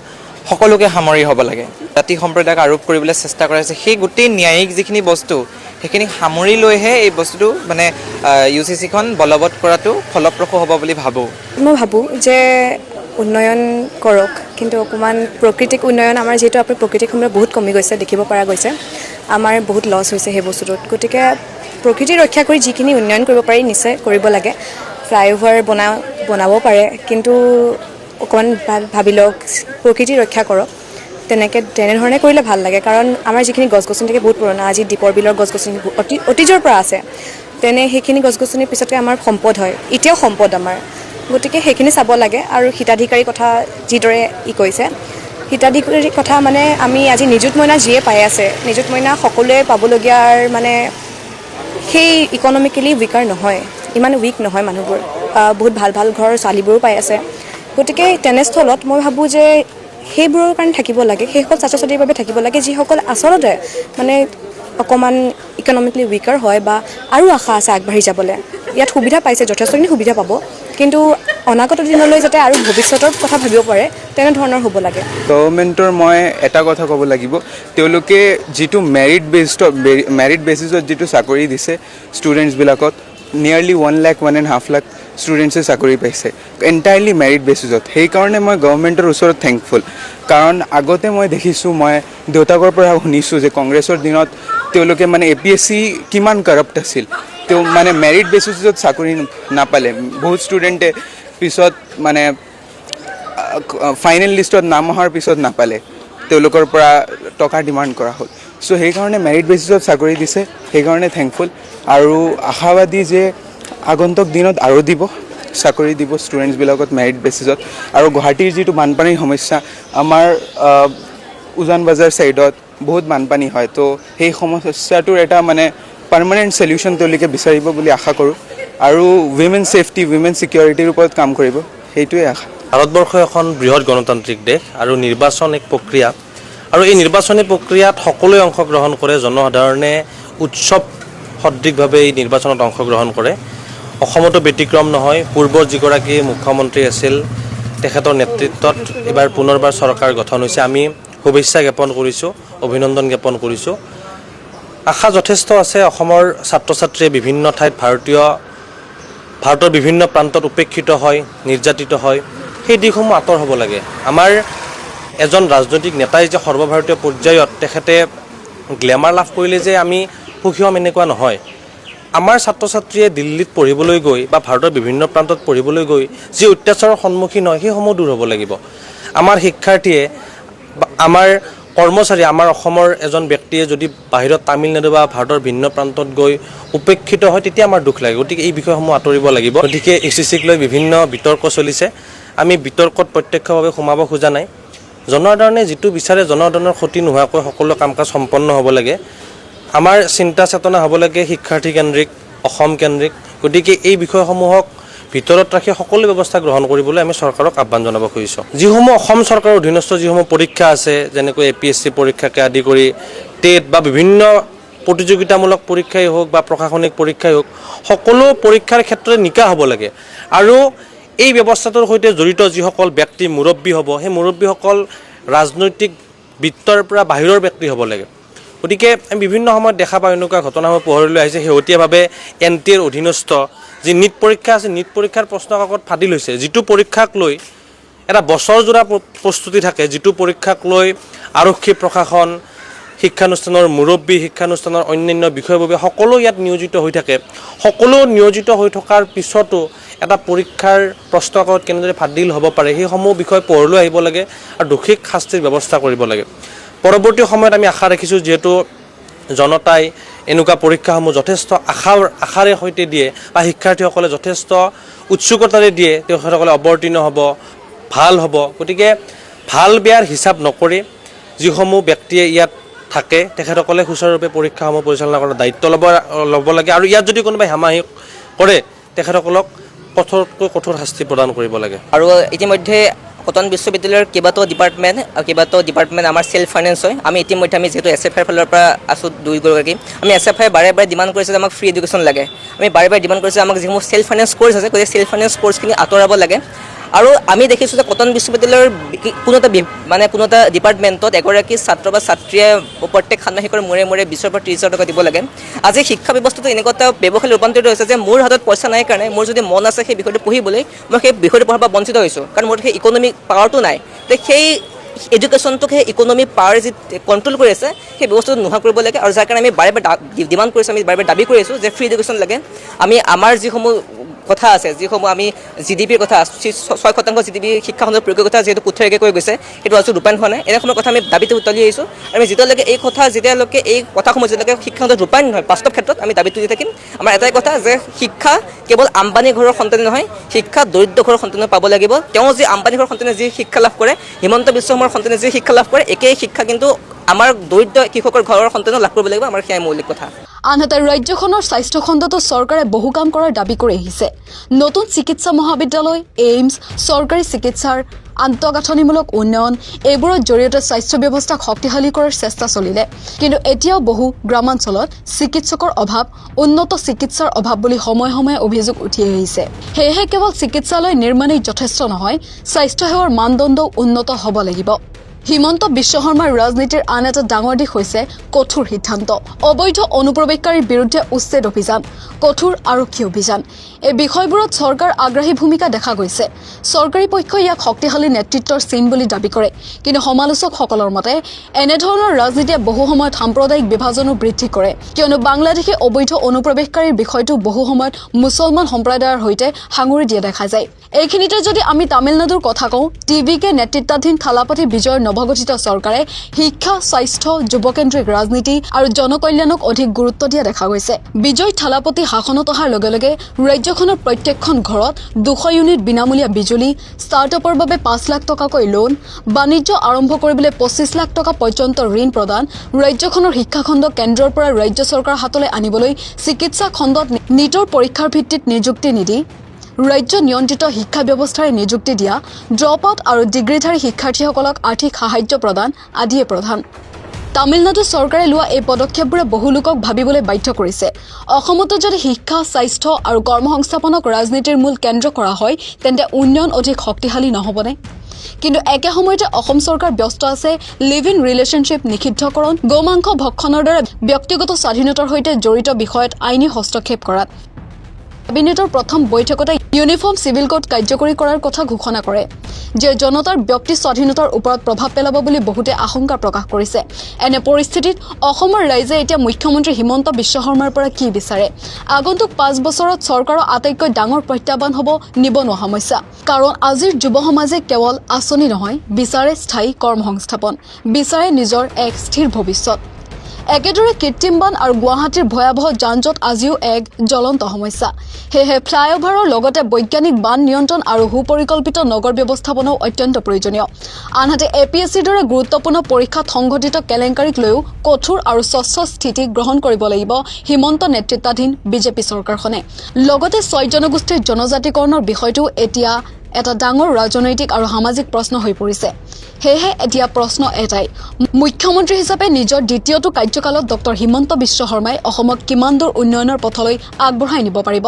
Speaker 7: সকলোকে সামৰি হ'ব লাগে। জাতি সম্প্ৰদায়ক আৰোপ কৰিবলৈ চেষ্টা কৰা হৈছে, সেই গোটেই ন্যায়িক যিখিনি বস্তু সেইখিনি সামৰি লৈহে এই বস্তুটো মানে UCCখন বলবৎ কৰাটো ফলপ্ৰসূ হ'ব বুলি ভাবোঁ।
Speaker 2: মই ভাবোঁ যে উন্নয়ন কৰক, কিন্তু অকণমান প্ৰকৃতিক উন্নয়ন, আমাৰ যিহেতু আপুনি প্ৰকৃতিক সময় বহুত কমি গৈছে, দেখিব পৰা গৈছে, আমাৰ বহুত লছ হৈছে সেই বস্তুটোত। গতিকে প্ৰকৃতি ৰক্ষা কৰি যিখিনি উন্নয়ন কৰিব পাৰি নিশ্চয় কৰিব লাগে। ফ্লাইঅভাৰ বনাব পাৰে, কিন্তু অকণমান ভাবি লওক, প্ৰকৃতি ৰক্ষা কৰক। তেনেধৰণে কৰিলে ভাল লাগে। কাৰণ আমাৰ যিখিনি গছ গছনি থাকে বহুত পুৰণা, আজি দীপৰ বিলৰ গছ গছনি অতীজৰ পৰা আছে, সেইখিনি গছ গছনিৰ পিছতে আমাৰ সম্পদ হয়, এতিয়াও সম্পদ আমাৰ। গতিকে সেইখিনি চাব লাগে। আৰু হিতাধিকাৰীৰ কথা যিদৰে কৈছে, হিতাধিকাৰীৰ কথা মানে আমি আজি নিযুত মইনা যিয়ে পাই আছে, নিযুত মইনা সকলোৱে পাবলগীয়াৰ মানে সেই ইকনমিকেলি উইকাৰ নহয়, ইমান উইক নহয় মানুহবোৰ, বহুত ভাল ভাল ঘৰৰ ছোৱালীবোৰো পাই আছে। গতিকে তেনেস্থলত মই ভাবোঁ যে সেইবোৰৰ কাৰণে থাকিব লাগে, সেইসকল ছাত্ৰ ছাত্ৰীৰ বাবে থাকিব লাগে যিসকল আচলতে মানে অকণমান ইকনমিকেলি উইকাৰ হয় বা আৰু আশা আছে আগবাঢ়ি যাবলৈ। ইয়াত সুবিধা পাইছে, যথেষ্টখিনি সুবিধা পাব, কিন্তু অনাগত দিনলৈ যাতে আৰু ভৱিষ্যতৰ কথা ভাবিব পাৰে তেনেধৰণৰ হ'ব লাগে।
Speaker 3: গভৰ্ণমেণ্টৰ মই এটা কথা ক'ব লাগিব, তেওঁলোকে যিটো মেৰিট বেচিছত যিটো চাকৰি দিছে ষ্টুডেণ্টছবিলাকত, নিয়াৰলি 1 লাখ 1.5 লাখ ষ্টুডেণ্টছে চাকৰি পাইছে এণ্টায়াৰলি মেৰিট বেচিছত। সেইকাৰণে মই গভৰ্ণমেণ্টৰ ওচৰত থেংকফুল। কাৰণ আগতে মই দেখিছোঁ, মই দেউতাকৰ পৰা শুনিছোঁ যে কংগ্ৰেছৰ দিনত তেওঁলোকে মানে APSC কিমান কাৰাপ্ট আছিল, মানে মেৰিট বেচিছত চাকৰি নাপালে। বহুত ষ্টুডেণ্টে পিছত মানে ফাইনেল লিষ্টত নাম অহাৰ পিছত নাপালে, তেওঁলোকৰ পৰা টকা ডিমাণ্ড কৰা হ'ল। চ' সেইকাৰণে মেৰিট বেচিছত চাকৰি দিছে, সেইকাৰণে থেংকফুল। আৰু আশাবাদী যে আগন্তুক দিনত আৰু দিব, চাকৰি দিব ষ্টুডেণ্টছবিলাকত মেৰিট বেচিছত। আৰু গুৱাহাটীৰ যিটো বানপানীৰ সমস্যা, আমাৰ উজান বজাৰ ছাইডত বহুত বানপানী হয়, তো সেই সমস্যাটোৰ এটা মানে পাৰ্মানেণ্ট চলিউশ্যন তেওঁলোকে বিচাৰিব বুলি আশা কৰোঁ। আৰু উইমেন ছেফটি, উইমেন ছিকিউৰিটিৰ ওপৰত কাম কৰিব, সেইটোৱে আশা।
Speaker 4: ভাৰতবৰ্ষ এখন বৃহৎ গণতান্ত্ৰিক দেশ আৰু নিৰ্বাচন এক প্ৰক্ৰিয়া, আৰু এই নিৰ্বাচনী প্ৰক্ৰিয়াত সকলোৱে অংশগ্ৰহণ কৰে। জনসাধাৰণে উৎসৱ সদৃশভাৱে এই নিৰ্বাচনত অংশগ্ৰহণ কৰে। অসমতো ব্যতিক্ৰম নহয়। পূৰ্বৰ যিগৰাকী মুখ্যমন্ত্ৰী আছিল, তেখেতৰ নেতৃত্বত এইবাৰ পুনৰবাৰ চৰকাৰ গঠন হৈছে। আমি শুভেচ্ছা জ্ঞাপন কৰিছোঁ, অভিনন্দন জ্ঞাপন কৰিছোঁ। আশা যথেষ্ট আছে। অসমৰ ছাত্ৰ ছাত্ৰীয়ে বিভিন্ন ঠাইত ভাৰতৰ বিভিন্ন প্ৰান্তত উপেক্ষিত হয়, নিৰ্যাতিত হয়, সেই দিশসমূহ আঁতৰ হ'ব লাগে। আমাৰ এজন ৰাজনৈতিক নেতাই যে সৰ্বভাৰতীয় পৰ্যায়ত তেখেতে গ্লেমাৰ লাভ কৰিলে যে আমি সুখী হ'ম এনেকুৱা নহয়। আমাৰ ছাত্ৰ ছাত্ৰীয়ে দিল্লীত পঢ়িবলৈ গৈ বা ভাৰতৰ বিভিন্ন প্ৰান্তত পঢ়িবলৈ গৈ যি অত্যাচাৰৰ সন্মুখীন হয়, সেইসমূহ দূৰ হ'ব লাগিব। আমাৰ শিক্ষাৰ্থীয়ে, আমাৰ কৰ্মচাৰী, আমাৰ অসমৰ এজন ব্যক্তিয়ে যদি বাহিৰত তামিলনাডু বা ভাৰতৰ ভিন্ন প্ৰান্তত গৈ উপেক্ষিত হয়, তেতিয়া আমাৰ দুখ লাগে। গতিকে এই বিষয়সমূহ আঁতৰিব লাগিব। গতিকে UCCক লৈ বিভিন্ন বিতৰ্ক চলিছে। আমি বিতৰ্কত প্ৰত্যক্ষভাৱে সোমাব খোজা নাই। জনসাধাৰণে যিটো বিচাৰে, জনসাধাৰণৰ ক্ষতি নোহোৱাকৈ সকলো কাম কাজ সম্পন্ন হ'ব লাগে। আমাৰ চিন্তা চেতনা হ'ব লাগে শিক্ষাৰ্থীকেন্দ্ৰিক, অসম কেন্দ্ৰিক। গতিকে এই বিষয়সমূহক ভিতৰত ৰাখি সকলো ব্যৱস্থা গ্ৰহণ কৰিবলৈ আমি চৰকাৰক আহ্বান জনাব খুজিছোঁ। যিসমূহ অসম চৰকাৰৰ অধীনস্থ যিসমূহ পৰীক্ষা আছে, যেনেকৈ APSC পৰীক্ষাকে আদি কৰি টেট বা বিভিন্ন প্ৰতিযোগিতামূলক পৰীক্ষাই হওক বা প্ৰশাসনিক পৰীক্ষাই হওক, সকলো পৰীক্ষাৰ ক্ষেত্ৰতে নিকা হ'ব লাগে। আৰু এই ব্যৱস্থাটোৰ সৈতে জড়িত যিসকল ব্যক্তি মুৰব্বী হ'ব, সেই মুৰব্বীসকল ৰাজনৈতিক বৃত্তৰ পৰা বাহিৰৰ ব্যক্তি হ'ব লাগে। গতিকে আমি বিভিন্ন সময়ত দেখা পাওঁ এনেকুৱা ঘটনাসমূহ পোহৰলৈ আহিছে। শেহতীয়াভাৱে NTAৰ অধীনস্থ যি নীট পৰীক্ষা আছে, নীট পৰীক্ষাৰ প্ৰশ্ন কাকত ফাদিল হৈছে। যিটো পৰীক্ষাক লৈ এটা বছৰজোৰা প্ৰস্তুতি থাকে, যিটো পৰীক্ষাক লৈ আৰক্ষী প্ৰশাসন, শিক্ষানুষ্ঠানৰ মুৰব্বী, শিক্ষানুষ্ঠানৰ অন্যান্য বিষয়ববীয়া সকলো ইয়াত নিয়োজিত হৈ থাকে। সকলো নিয়োজিত হৈ থকাৰ পিছতো এটা পৰীক্ষাৰ প্ৰশ্ন কাকত কেনেদৰে ফাদিল হ'ব পাৰে, সেইসমূহ বিষয় পোহৰলৈ আহিব লাগে আৰু দোষীক শাস্তিৰ ব্যৱস্থা কৰিব লাগে। পৰৱৰ্তী সময়ত আমি আশা ৰাখিছোঁ যিহেতু জনতাই এনেকুৱা পৰীক্ষাসমূহ যথেষ্ট আশাৰে সৈতে দিয়ে বা শিক্ষাৰ্থীসকলে যথেষ্ট উৎসুকতাৰে দিয়ে, তেখেতসকলে অৱতীৰ্ণ হ'ব, ভাল হ'ব। গতিকে ভাল বেয়াৰ হিচাপ নকৰি যিসমূহ ব্যক্তিয়ে ইয়াত থাকে তেখেতসকলে সুচাৰুৰূপে পৰীক্ষাসমূহ পৰিচালনা কৰাৰ দায়িত্ব ল'ব লাগে, আৰু ইয়াত যদি কোনোবাই হামাহি কৰে তেখেতসকলক কঠোৰতকৈ কঠোৰ শাস্তি প্ৰদান কৰিব লাগে।
Speaker 1: আৰু ইতিমধ্যে কটন বিশ্ববিদ্যালয়ৰ কেইবাটাও ডিপাৰ্টমেণ্ট আমাৰ চেল্ফ ফাইনেন্স হয়। আমি ইতিমধ্যে যিহেতু SFIৰ ফালৰ পৰা আছোঁ দুয়োগৰাকী, আমি SFI বাৰে ডিমাণ্ড কৰিছোঁ যে আমাক ফ্ৰী এডুকেশ্যন লাগে। আমি বাৰে ডিমাণ্ড কৰিছোঁ আমাক যিসমূহ চেল্ফ ফাইনেন্স কৰ্চ আছে গতিকে চেল্ফ ফাইনেন্স কৰ্চখিনি আঁতৰাব লাগে। আৰু আমি দেখিছোঁ যে কটন বিশ্ববিদ্যালয়ৰ কোনো এটা ডিপাৰ্টমেণ্টত এগৰাকী ছাত্ৰ বা ছাত্ৰীয়ে প্ৰত্যেক ষাণ্মাসিকৰ মূৰে 20,000 পৰা 30,000 টকা দিব লাগে। আজি শিক্ষা ব্যৱস্থাটো এনেকুৱা এটা ব্যৱসায়ত ৰূপান্তৰিত হৈছে যে মোৰ হাতত পইচা নাই কাৰণে মোৰ যদি মন আছে সেই বিষয়টো পঢ়িবলৈ, মই সেই বিষয়টো পঢ়াৰ পৰা বঞ্চিত হৈছোঁ, কাৰণ মোৰ সেই ইকনমিক পাৱাৰটো নাই। তে সেই এডুকেশ্যনটোক সেই ইকনমিক পাৱাৰ যি কণ্ট্ৰল কৰি আছে সেই ব্যৱস্থাটো নোহোৱা কৰিব লাগে। আৰু যাৰ কাৰণে আমি বাৰে ডিমাণ্ড কৰিছোঁ, আমি বাৰে দাবী কৰি আছোঁ যে ফ্ৰী এডুকেশ্যন লাগে। আমি আমাৰ যিসমূহ কথা আছে, যিসমূহ আমি GDPৰ কথা 6% GDP শিক্ষাখণ্ডৰ প্ৰয়োগৰ কথা যিহেতু কোঠাৰীকে কৈ গৈছে, সেইটো আজি ৰূপায়ণ হোৱা নাই। এনেসমূহ কথা আমি দাবীটো উত্তালি আহিছোঁ। আমি যেতিয়ালৈকে এই কথাসমূহ যেতিয়ালৈকে শিক্ষাখণ্ডত ৰূপায়ণ নহয় বাস্তৱ ক্ষেত্ৰত আমি দাবী তুলি থাকিম। আমাৰ এটাই কথা যে শিক্ষা কেৱল আম্বানী ঘৰৰ সন্তানে নহয়, শিক্ষা দৰিদ্ৰ ঘৰৰ সন্তানে পাব লাগিব। তেওঁ যি আম্বানী ঘৰৰ সন্তানে যি শিক্ষা লাভ কৰে, হিমন্ত বিশ্ব শৰ্মাৰ সন্তানে যি শিক্ষা লাভ কৰে, একেই শিক্ষা কিন্তু আমাৰ দৰিদ্ৰ কৃষকৰ ঘৰৰ সন্তানেও লাভ কৰিব লাগিব। আমাৰ সেয়াই মৌলিক কথা।
Speaker 5: আনহাতে ৰাজ্যখনৰ স্বাস্থ্য খণ্ডতো চৰকাৰে বহু কাম কৰাৰ দাবী কৰি আহিছে। নতুন চিকিৎসা মহাবিদ্যালয়, এইমছ, চৰকাৰী চিকিৎসাৰ আন্তঃগাঁথনিমূলক উন্নয়ন, এইবোৰৰ জৰিয়তে স্বাস্থ্য ব্যৱস্থাক শক্তিশালী কৰাৰ চেষ্টা চলিলে। কিন্তু এতিয়াও বহু গ্ৰামাঞ্চলত চিকিৎসকৰ অভাৱ, উন্নত চিকিৎসাৰ অভাৱ বুলি সময়ে সময়ে অভিযোগ উঠি আহিছে। সেয়েহে কেৱল চিকিৎসালয় নিৰ্মাণেই যথেষ্ট নহয়, স্বাস্থ্যসেৱাৰ মানদণ্ডও উন্নত হ'ব লাগিব। হিমন্ত বিশ্ব শৰ্মাৰ ৰাজনীতিৰ আন এটা ডাঙৰ দিশ হৈছে কঠোৰ সিদ্ধান্ত। অবৈধ অনুপ্ৰৱেশকাৰীৰ বিৰুদ্ধে উচ্ছেদ অভিযান, কঠোৰ আৰক্ষী অভিযান, এই বিষয়বোৰত চৰকাৰ আগ্ৰাহী ভূমিকা দেখা গৈছে। চৰকাৰী পক্ষই ইয়াক শক্তিশালী নেতৃত্বৰ চিন বুলি দাবী কৰে, কিন্তু সমালোচকসকলৰ মতে এনেধৰণৰ ৰাজনীতিয়ে বহু সময়ত সাম্প্ৰদায়িক বিভাজনো বৃদ্ধি কৰে, কিয়নো বাংলাদেশী অবৈধ অনুপ্ৰৱেশকাৰীৰ বিষয়টো বহু সময়ত মুছলমান সম্প্ৰদায়ৰ সৈতে সাঙুৰি দিয়া দেখা যায়। এইখিনিতে যদি আমি তামিলনাডুৰ কথা কওঁ, TVK নেতৃত্বাধীন থালাপতি বিজয়ৰ নৱগঠিত চৰকাৰে শিক্ষা, স্বাস্থ্য, যুৱকেন্দ্ৰিক ৰাজনীতি আৰু জনকল্যাণক অধিক গুৰুত্ব দিয়া দেখা গৈছে। বিজয় থালাপতি শাসনত অহাৰ লগে লগে ৰাজ্যখনৰ প্ৰত্যেকখন ঘৰত 200 ইউনিট বিনামূলীয়া বিজুলী, ষ্টাৰ্টআপৰ বাবে 5 লাখ টকাকৈ লোন, বাণিজ্য আৰম্ভ কৰিবলৈ 25 লাখ টকা পৰ্যন্ত ঋণ প্ৰদান, ৰাজ্যখনৰ শিক্ষাখণ্ড কেন্দ্ৰৰ পৰা ৰাজ্য চৰকাৰৰ হাতলৈ আনিবলৈ চিকিৎসা খণ্ডত নিটৰ পৰীক্ষাৰ ভিত্তিত নিযুক্তি নিদি ৰাজ্য নিয়ন্ত্ৰিত শিক্ষা ব্যৱস্থাৰে নিযুক্তি দিয়া, ড্ৰপ আউট আৰু ডিগ্ৰীধাৰী শিক্ষাৰ্থীসকলক আৰ্থিক সাহায্য প্ৰদান আদিয়ে প্ৰধান। তামিলনাডু চৰকাৰে লোৱা এই পদক্ষেপবোৰে বহু লোকক ভাবিবলৈ বাধ্য কৰিছে। অসমতো যদি শিক্ষা, স্বাস্থ্য আৰু কৰ্মসংস্থাপনক ৰাজনীতিৰ মূল কেন্দ্ৰ কৰা হয় তেন্তে উন্নয়ন অধিক শক্তিশালী নহ'বনে? কিন্তু একে সময়তে অসম চৰকাৰ ব্যস্ত আছে লিভ ইন ৰিলেশ্যনশ্বিপ নিষিদ্ধকৰণ, গোমাংস ভক্ষণৰ দৰে ব্যক্তিগত স্বাধীনতাৰ সৈতে জড়িত বিষয়ত আইনী হস্তক্ষেপ কৰাত। কেবিনেটৰ প্ৰথম বৈঠকতে ইউনিফৰ্ম চিভিল কোড কাৰ্যকৰী কৰাৰ কথা ঘোষণা কৰে, যে জনতাৰ ব্যক্তি স্বাধীনতাৰ ওপৰত প্ৰভাৱ পেলাব বুলি বহুতে আশংকা প্ৰকাশ কৰিছে। এনে পৰিস্থিতিত অসমৰ ৰাইজে এতিয়া মুখ্যমন্ত্ৰী হিমন্ত বিশ্ব শৰ্মাৰ পৰা কি বিচাৰে? আগন্তুক 5 বছৰত চৰকাৰৰ আটাইতকৈ ডাঙৰ প্ৰত্যাহ্বান হ'ব নিবনুৱা সমস্যা। কাৰণ আজিৰ যুৱ সমাজে কেৱল আঁচনি নহয়, বিচাৰে স্থায়ী কৰ্মসংস্থাপন, বিচাৰে নিজৰ এক স্থিৰ ভৱিষ্যত। একেদৰে কৃত্ৰিম বান আৰু গুৱাহাটীৰ ভয়াৱহ যান-জঁট আজিও এক জ্বলন্ত সমস্যা। সেয়েহে ফ্লাইঅভাৰৰ লগতে বৈজ্ঞানিক বান নিয়ন্ত্ৰণ আৰু সুপৰিকল্পিত নগৰ ব্যৱস্থাপনাও অত্যন্ত প্ৰয়োজনীয়। আনহাতে APSCৰ দৰে গুৰুত্বপূৰ্ণ পৰীক্ষাত সংঘটিত কেলেংকাৰীক লৈও কঠোৰ আৰু স্বচ্ছ স্থিতি গ্ৰহণ কৰিব লাগিব হিমন্ত নেতৃত্বাধীন বিজেপি চৰকাৰখনে। লগতে 6 জনগোষ্ঠীৰ জনজাতিকৰণৰ বিষয়টো এতিয়া এটা ডাঙৰ ৰাজনৈতিক আৰু সামাজিক প্ৰশ্ন হৈ পৰিছে। সেয়েহে এতিয়া প্ৰশ্ন এটাই, মুখ্যমন্ত্ৰী হিচাপে নিজৰ দ্বিতীয়টো কাৰ্যকালত ডক্টৰ হিমন্ত বিশ্ব শৰ্মাই অসমক কিমান দূৰ উন্নয়নৰ পথলৈ আগবঢ়াই নিব পাৰিব?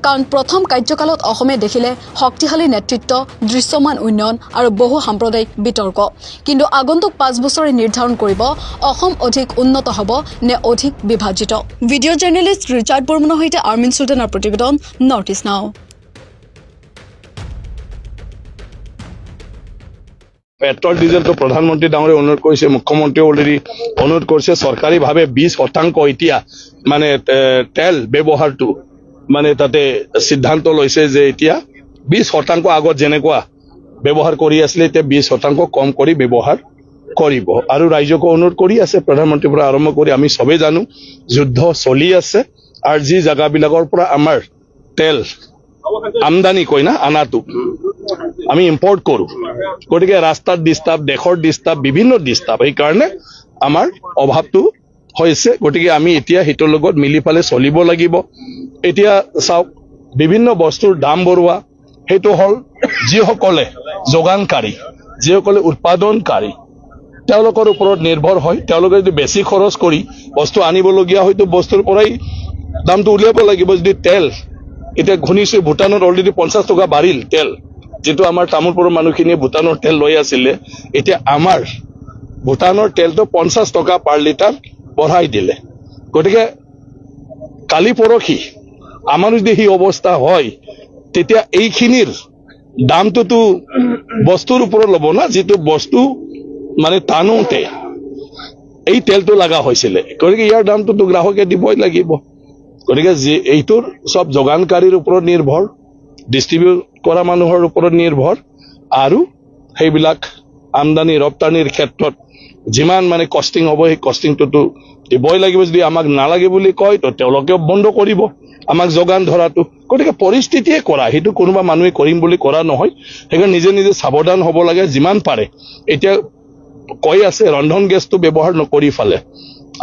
Speaker 5: কাৰণ প্ৰথম কাৰ্যকালত অসমে দেখিলে শক্তিশালী নেতৃত্ব, দৃশ্যমান উন্নয়ন আৰু বহু সাম্প্ৰদায়িক বিতৰ্ক। কিন্তু আগন্তুক 5 বছৰে নিৰ্ধাৰণ কৰিব অসম অধিক উন্নত হ'ব নে অধিক বিভাজিত। ভিডিঅ' জাৰ্নেলিষ্ট ৰিচাৰ্ড বৰ্মনৰ সৈতে আৰ্মিন সুলতানৰ প্ৰতিবেদন, নৰ্থ ইষ্ট নাও।
Speaker 8: পেট্ৰল ডিজেলটো প্ৰধানমন্ত্ৰী ডাঙৰীয়ে অনুৰোধ কৰিছে, মুখ্যমন্ত্ৰীয়ে অলৰেডি অনুৰোধ কৰিছে। চৰকাৰীভাৱে 20% এতিয়া মানে তেল ব্যৱহাৰটো মানে তাতে সিদ্ধান্ত লৈছে যে এতিয়া 20% আগত যেনেকুৱা ব্যৱহাৰ কৰি আছিলে এতিয়া 20% কম কৰি ব্যৱহাৰ কৰিব আৰু ৰাইজকো অনুৰোধ কৰি আছে প্ৰধানমন্ত্ৰীৰ পৰা আৰম্ভ কৰি আমি চবেই জানো যুদ্ধ চলি আছে আৰু যি জাগাবিলাকৰ পৰা আমাৰ তেল আমদানি কয় না আনাটো আমি ইম্পৰ্ট কৰোঁ গতিকে ৰাস্তাত ডিষ্টাৰ্ব দেশৰ ডিষ্টাৰ্ব বিভিন্ন ডিষ্টাৰ্ব সেইকাৰণে আমাৰ অভাৱটো হৈছে গতিকে আমি এতিয়া সেইটোৰ লগত মিলি পেলাই চলিব লাগিব এতিয়া চাওক বিভিন্ন বস্তুৰ দাম বঢ়োৱা সেইটো হ'ল যিসকলে যোগানকাৰী যিসকলে উৎপাদনকাৰী তেওঁলোকৰ ওপৰত নিৰ্ভৰ হয় তেওঁলোকে যদি বেছি খৰচ কৰি বস্তু আনিবলগীয়া হয়তো বস্তুৰ পৰাই দামটো উলিয়াব লাগিব যদি তেল এতিয়া শুনিছোঁ ভূটানত অলৰেডি 50 টকা বাঢ়িল তেল যিটো আমাৰ তামোলপুৰৰ মানুহখিনিয়ে ভূটানৰ তেল লৈ আছিলে এতিয়া আমাৰ ভূটানৰ তেলটো 50 টকা পাৰ লিটাৰ বঢ়াই দিলে গতিকে কালি পৰহি আমাৰ যদি সেই অৱস্থা হয় তেতিয়া এইখিনিৰ দামটোতো বস্তুৰ ওপৰত ল'ব না যিটো বস্তু মানে টানোতে এই তেলটো লগা হৈছিলে গতিকে ইয়াৰ দামটোতো গ্ৰাহকে দিবই লাগিব গতিকে এইটোৰ সব যোগানকাৰীৰ ওপৰত নিৰ্ভৰ ডিষ্ট্ৰিবিউট কৰা মানুহৰ ওপৰত নিৰ্ভৰ আৰু সেইবিলাক আমদানি ৰপ্তানিৰ ক্ষেত্ৰত যিমান মানে কষ্টিং হ'ব সেই কষ্টিংটোতো দিবই লাগিব যদি আমাক নালাগে বুলি কয় তো তেওঁলোকেও বন্ধ কৰিব আমাক যোগান ধৰাটো গতিকে পৰিস্থিতিয়ে কৰা সেইটো কোনোবা মানুহে কৰিম বুলি কৰা নহয় সেইকাৰণে নিজে নিজে সাৱধান হ'ব লাগে যিমান পাৰে এতিয়া কৈ আছে ৰন্ধন গেছটো ব্যৱহাৰ নকৰি ফালে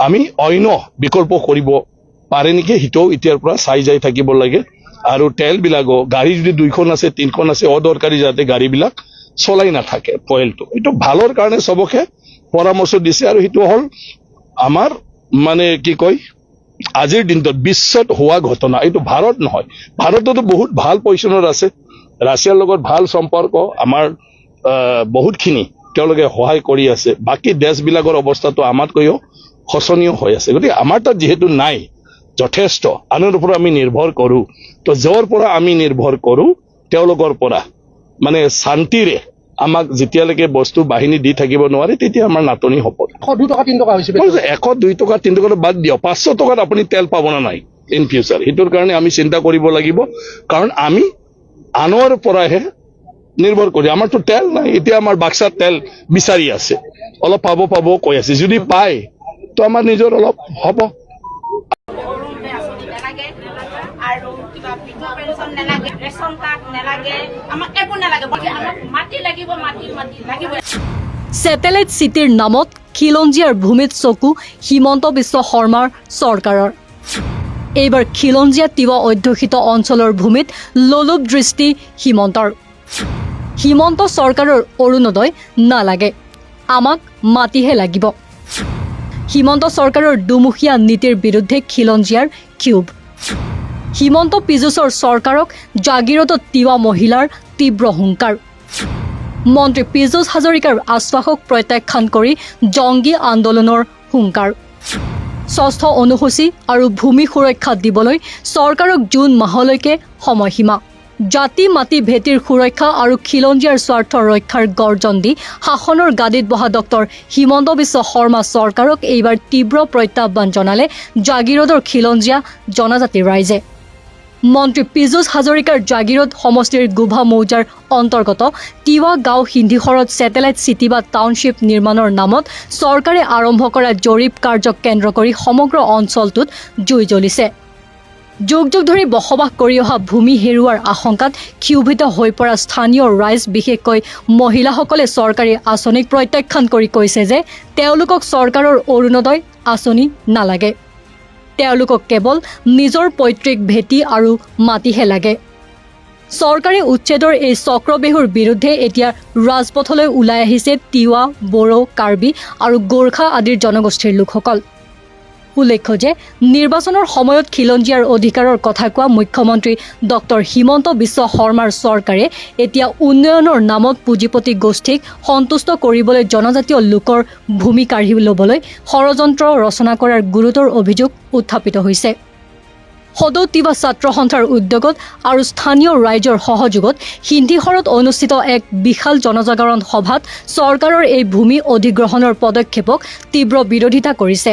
Speaker 8: আমি অন্য বিকল্প কৰিব পাৰে নেকি সেইটোও এতিয়াৰ পৰা চাই যাই থাকিব লাগে আৰু তেলবিলাকো গাড়ী যদি 2খন আছে 3খন আছে অদৰকাৰী যাতে গাড়ীবিলাক চলাই নাথাকে পইলটো এইটো ভালৰ কাৰণে সবকে পৰামৰ্শ দিছে আৰু সেইটো হ'ল আমাৰ মানে কি কয় আজিৰ দিনটোত বিশ্বত হোৱা ঘটনা এইটো ভাৰত নহয় ভাৰততো বহুত ভাল পজিশ্যনত আছে ৰাছিয়াৰ লগত ভাল সম্পৰ্ক আমাৰ বহুতখিনি তেওঁলোকে সহায় কৰি আছে বাকী দেশবিলাকৰ অৱস্থাটো আমাতকৈও শোচনীয় হৈ আছে গতিকে আমাৰ তাত যিহেতু নাই যথেষ্ট আনৰ ওপৰত আমি নিৰ্ভৰ কৰোঁ তো য'ৰ পৰা আমি নিৰ্ভৰ কৰোঁ তেওঁলোকৰ পৰা মানে শান্তিৰে আমাক যেতিয়ালৈকে বস্তু বাহিনী দি থাকিব নোৱাৰে তেতিয়া আমাৰ নাটনি হ'ব
Speaker 9: 102 টকা 3 টকা হৈছে
Speaker 8: 102 টকা 3 টকা বাদ দিয়ক 500 টকাত আপুনি তেল পাব না নাই ইন ফিউচাৰ সেইটোৰ কাৰণে আমি চিন্তা কৰিব লাগিব কাৰণ আমি আনৰ পৰাহে নিৰ্ভৰ কৰি আমাৰতো তেল নাই এতিয়া আমাৰ বাক্সাত তেল বিচাৰি আছে অলপ পাব কৈ আছে যদি পায় তো আমাৰ নিজৰ অলপ হ'ব
Speaker 10: আৰু কিবা বৃদ্ধ পেঞ্চন নালাগে ৰেচন কাৰ্ড নালাগে আমাক একো নালাগে আমাক মাটি লাগিব মাটি লাগিব
Speaker 5: ছেটেলাইট চিটিৰ নামত খিলঞ্জীয়াৰ ভূমিত চকু হিমন্ত বিশ্ব শৰ্মাৰ চৰকাৰৰ এইবাৰ খিলঞ্জীয়া তিৱা অধ্যুষিত অঞ্চলৰ ভূমিত লোলুপ দৃষ্টি হিমন্তৰ হিমন্ত চৰকাৰৰ অৰুণোদয় নালাগে আমাক মাটিহে লাগিব হিমন্ত চৰকাৰৰ দুমুখীয়া নীতিৰ বিৰুদ্ধে খিলঞ্জীয়াৰ ক্ষোভ হিমন্ত পীযুষৰ চৰকাৰক জাগিৰোডত তিৱা মহিলাৰ তীব্ৰ হুংকাৰ মন্ত্ৰী পীযুষ হাজৰিকাৰ আশ্বাসক প্ৰত্যাখ্যান কৰি জংগী আন্দোলনৰ হুংকাৰ 6ষ্ঠ অনুসূচী আৰু ভূমি সুৰক্ষা দিবলৈ চৰকাৰক জুন মাহলৈকে সময়সীমা জাতি মাটি ভেটিৰ সুৰক্ষা আৰু খিলঞ্জীয়াৰ স্বাৰ্থ ৰক্ষাৰ গৰ্জন দি শাসনৰ গাদীত বহা ডক্টৰ হিমন্ত বিশ্ব শৰ্মা চৰকাৰক এইবাৰ তীব্ৰ প্ৰত্যাহ্বান জনালে জাগিৰোডৰ খিলঞ্জীয়া জনজাতিৰ ৰাইজে মন্ত্ৰী পীযুষ হাজৰিকাৰ জাগিৰোড সমষ্টিৰ গোভা মৌজাৰ অন্তৰ্গত তিৱা গাঁও সিন্ধিখৰত ছেটেলাইট চিটি বা টাউনশ্বিপ নিৰ্মাণৰ নামত চৰকাৰে আৰম্ভ কৰা জৰীপ কাৰ্যক কেন্দ্ৰ কৰি সমগ্ৰ অঞ্চলটোত জুই জ্বলিছে যুগ যুগ ধৰি বসবাস কৰি অহা ভূমি হেৰুৱাৰ আশংকাত ক্ষোভিত হৈ পৰা স্থানীয় ৰাইজ বিশেষকৈ মহিলাসকলে চৰকাৰী আঁচনিক প্ৰত্যাখ্যান কৰি কৈছে যে তেওঁলোকক চৰকাৰৰ অৰুণোদয় আঁচনি নালাগে তেওঁলোকক কেৱল নিজৰ পৈতৃক ভেটি আৰু মাটিহে লাগে চৰকাৰী উচ্ছেদৰ এই চক্ৰবেহুৰ বিৰুদ্ধে এতিয়া ৰাজপথলৈ ওলাই আহিছে তিৱা বড়ো কাৰ্বি আৰু গোৰ্খা আদিৰ জনগোষ্ঠীৰ লোকসকল উল্লেখ্য যে নিৰ্বাচনৰ সময়ত খিলঞ্জীয়াৰ অধিকাৰৰ কথা কোৱা মুখ্যমন্ত্ৰী ডক্টৰ হিমন্ত বিশ্ব শৰ্মাৰ চৰকাৰে এতিয়া উন্নয়নৰ নামত পুঁজিপতি গোষ্ঠীক সন্তুষ্ট কৰিবলৈ জনজাতীয় লোকৰ ভূমি কাঢ়ি ল'বলৈ ষড়যন্ত্ৰ ৰচনা কৰাৰ গুৰুতৰ অভিযোগ উত্থাপিত হৈছে সদৌ তিৱা ছাত্ৰ সন্থাৰ উদ্যোগত আৰু স্থানীয় ৰাইজৰ সহযোগত সিন্ধিখৰত অনুষ্ঠিত এক বিশাল জনজাগৰণ সভাত চৰকাৰৰ এই ভূমি অধিগ্ৰহণৰ পদক্ষেপক তীব্ৰ বিৰোধিতা কৰিছে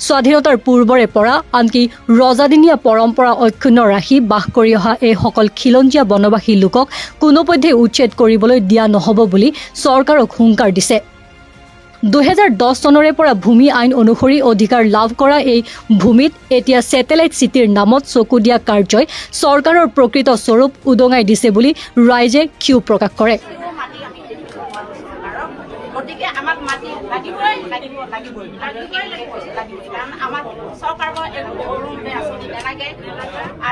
Speaker 5: স্বাধীনতাৰ পূৰ্বৰে পৰা আনকি ৰজাদিনীয়া পৰম্পৰা অক্ষুণ্ণ ৰাখি বাস কৰি অহা এইসকল খিলঞ্জীয়া বনবাসী লোকক কোনোপধ্যে উচ্ছেদ কৰিবলৈ দিয়া নহ'ব বুলি চৰকাৰক হুংকাৰ দিছে 2010 চনৰে পৰা ভূমি আইন অনুসৰি অধিকাৰ লাভ কৰা এই ভূমিত এতিয়া ছেটেলাইট চিটিৰ নামত চকু দিয়া কাৰ্যই চৰকাৰৰ প্ৰকৃত স্বৰূপ উদঙাই দিছে বুলি ৰাইজে ক্ষোভ প্ৰকাশ কৰে।
Speaker 10: গতিকে আমাক মাটি লাগিবই কাৰণ আমাক চৰকাৰৰ পৰা অৰুণোদয় আঁচনি নালাগে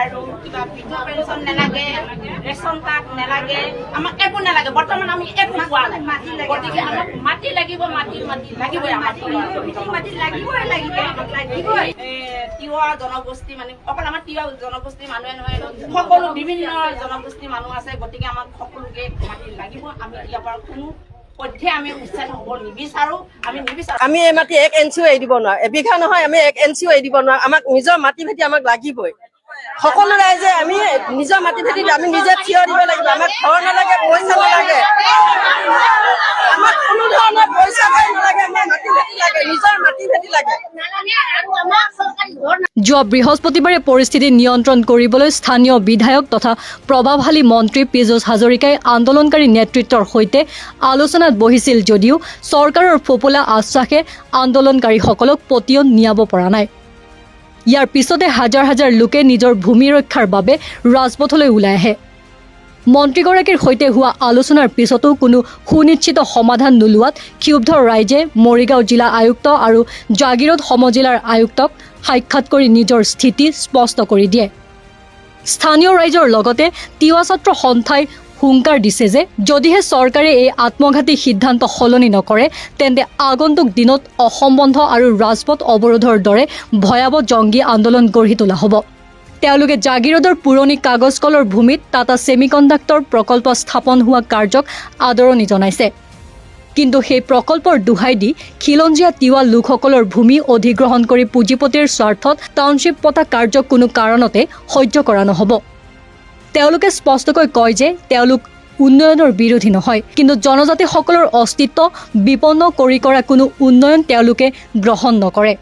Speaker 10: আৰু কিবা বৃদ্ধ পেঞ্চন নালাগে, ৰেচন কাৰ্ড নালাগে, আমাক একো নালাগে। বৰ্তমান আমি একো পোৱা নাই। গতিকে আমাক মাটি লাগিব, মাটি লাগিবই, আমাক মাটি লাগিবই। তিৱা জনগোষ্ঠী মানে অকল আমাৰ তিৱা জনগোষ্ঠীৰ মানুহে নহয়, সকলো বিভিন্ন জনগোষ্ঠীৰ মানুহ আছে। গতিকে আমাক সকলোকে মাটি লাগিব। আমি ইয়াৰ পৰা কোনো
Speaker 9: আমি এই মাটি 1 ইঞ্চিও এৰি দিব নোৱাৰো, এবিঘা নহয় আমি 1 ইঞ্চিও এৰি দিব নোৱাৰো। আমাক নিজৰ মাটি ভেটি আমাক লাগিবই। সকলো ৰাইজে আমি নিজৰ মাটি ভেটি আমি নিজে থিয় দিব লাগিব। আমাক ঘৰ নালাগে, পইচা নালাগে, আমাক কোনো ধৰণৰ পইচা নালাগে, আমাৰ মাটি ভেটি লাগে, নিজৰ মাটি ভেটি লাগে।
Speaker 5: যোৱা বৃহস্পতিবাৰে পৰিস্থিতি নিয়ন্ত্ৰণ কৰিবলৈ স্থানীয় বিধায়ক তথা প্ৰভাৱশালী মন্ত্ৰী পীযুষ হাজৰিকাই আন্দোলনকাৰী নেতৃত্বৰ সৈতে আলোচনাত বহিছিল যদিও চৰকাৰৰ ফোপোলা আশ্বাসে আন্দোলনকাৰীসকলক পতিয়ন নিয়াব পৰা নাই। ইয়াৰ পিছতে হাজাৰ হাজাৰ লোকে নিজৰ ভূমি ৰক্ষাৰ বাবে ৰাজপথলৈ ওলাই আহে। মন্ত্ৰীগৰাকীৰ সৈতে হোৱা আলোচনাৰ পিছতো কোনো সুনিশ্চিত সমাধান নোলোৱাত ক্ষুব্ধ ৰাইজে মৰিগাঁও জিলা আয়ুক্ত আৰু জাগিৰোড সমজিলাৰ আয়ুক্তক সাক্ষাৎ কৰি নিজৰ স্থিতি স্পষ্ট কৰি দিয়ে। স্থানীয় ৰাইজৰ লগতে তিৱা ছাত্ৰ সন্থাই হুংকাৰ দিছে যে যদিহে চৰকাৰে এই আত্মঘাতী সিদ্ধান্ত সলনি নকৰে তেন্তে আগন্তুক দিনত অসম বন্ধ আৰু ৰাজপথ অৱৰোধৰ দৰে ভয়াৱহ জংগী আন্দোলন গঢ়ি তোলা হ'ব। তেওঁলোকে জাগিৰোডৰ পুৰণি কাগজ কলৰ ভূমিত টাটা ছেমিকণ্ডাক্টৰ প্ৰকল্প স্থাপন হোৱা কাৰ্যক আদৰণি জনাইছে। কিন্তু সেই প্ৰকল্পৰ দোহাই দি খিলঞ্জীয়া তিৱা লোকসকলৰ ভূমি অধিগ্ৰহণ কৰি পুঁজিপতিৰ স্বাৰ্থত টাউনশ্বিপ পতা কাৰ্যক কোনো কাৰণতে সহ্য কৰা নহ'ব। তেওঁলোকে স্পষ্টকৈ কয় যে তেওঁলোক উন্নয়নৰ বিৰোধী নহয়, কিন্তু জনজাতিসকলৰ অস্তিত্ব বিপন্ন কৰি কৰা কোনো উন্নয়ন তেওঁলোকে গ্ৰহণ নকৰে।